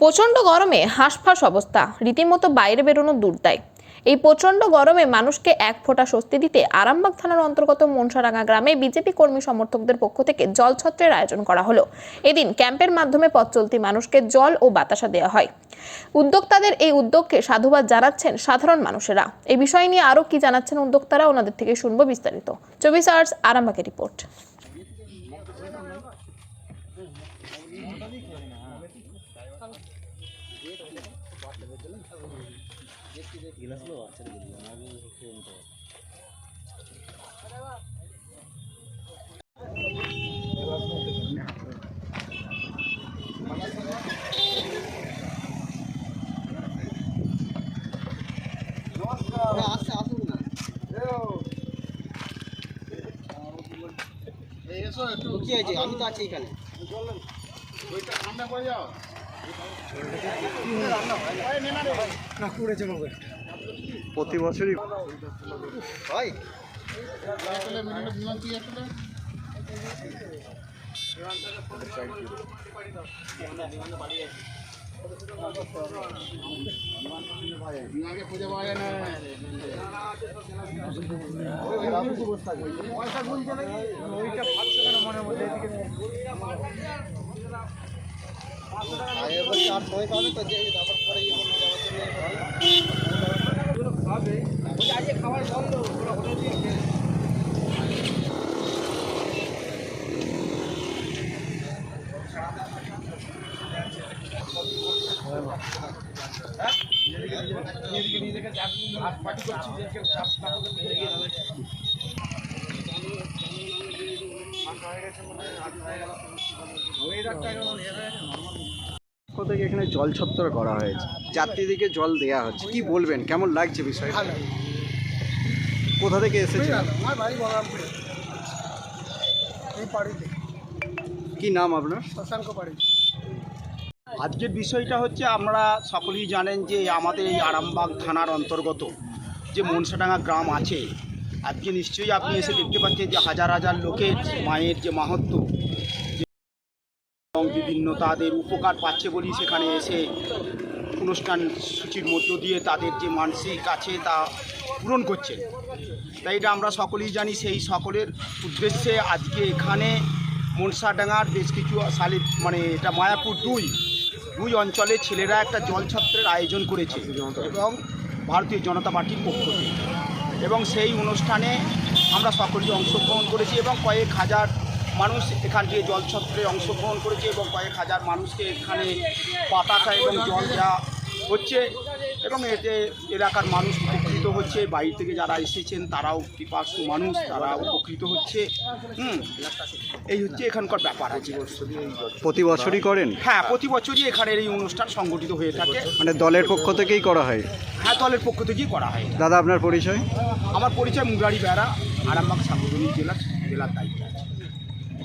প্রচণ্ড গরমে হাঁসফাঁস অবস্থা, রীতিমতো বাইরে বেরোনো দুর্দায়। এই প্রচণ্ড গরমে মানুষকে এক ফোঁটা স্বস্তি দিতে আরামবাগ থানার অন্তর্গত মনসাডাঙ্গা গ্রামে বিজেপি কর্মী সমর্থকদের পক্ষ থেকে জলছত্রের আয়োজন করা হলো। এদিন ক্যাম্পের মাধ্যমে পথ চলতি মানুষকে জল ও বাতাসা দেওয়া হয়। উদ্যোক্তাদের এই উদ্যোগকে সাধুবাদ জানাচ্ছেন সাধারণ মানুষেরা। এই বিষয় নিয়ে আরও কি জানাচ্ছেন উদ্যোক্তারা, ওনাদের থেকে শুনবো বিস্তারিত। 24 আওয়ার্স আরামবাগের রিপোর্ট। আমি তো আছি এখানে। প্রতি বছরই হয় খুঁজে পাওয়া যায় না। পয়সা গুনছে নাকি ওইটা ভাবছো কেন মনের মধ্যে? আর সময় পাবে তো যে তারপর পরে খাবে আজকে খাবার বন্ধ হোটেল দিয়ে থেকে এখানে জল ছত্তর করা হয়েছে, যাত্রীদেরকে জল দেওয়া হচ্ছে, কি বলবেন, কেমন লাগছে বিষয়টা? কোথা থেকে এসেছে? আমার বাড়ি বলরামপুরে, এই পাড়িতে। কি নাম আপনার? শশাঙ্ক পাড়ি। আজকের বিষয়টা হচ্ছে, আপনারা সকলেই জানেন যে আমাদের এই আরামবাগ থানার অন্তর্গত যে মনসাডাঙ্গা গ্রাম আছে, আজকে নিশ্চয়ই আপনি এসে দেখতে পাচ্ছেন যে হাজার হাজার লোকের মায়ের যে মাহাত্ম্য এবং বিভিন্ন তাদের উপকার পাচ্ছে বলেই সেখানে এসে অনুষ্ঠান সূচির মধ্য দিয়ে তাদের যে মানসিক আছে তা পূরণ করছে। তাই এটা আমরা সকলেই জানি। সেই সকলের উদ্দেশ্যে আজকে এখানে মনসাডাঙ্গার বেশ কিছু এটা মায়াপুর দুই অঞ্চলে ছেলেরা একটা জলছত্রের আয়োজন করেছে এবং ভারতীয় জনতা পার্টির পক্ষ থেকে, এবং সেই অনুষ্ঠানে আমরা সকলেই অংশগ্রহণ করেছি এবং কয়েক হাজার মানুষ এখান থেকে জলছত্রে অংশগ্রহণ করেছে এবং কয়েক হাজার মানুষকে এখানে পতাকা এবং জল দেওয়া হচ্ছে এবং এতে এলাকার মানুষ উপকৃত হচ্ছে। বাইরে থেকে যারা এসেছেন তারাও পিপাসু মানুষ, তারা উপকৃত হচ্ছে। এই হচ্ছে এখানকার ব্যাপার আছে। প্রতি বছরই করেন? হ্যাঁ, প্রতি বছরই এখানের এই অনুষ্ঠান সংগঠিত হয়ে থাকে। মানে দলের পক্ষ থেকেই করা হয়? হ্যাঁ, দলের পক্ষ থেকেই করা হয়। দাদা, আপনার পরিচয়? আমার পরিচয় মুরারি বেড়া, আরামবাগ সাংগঠনিক জেলার দায়িত্ব আছে।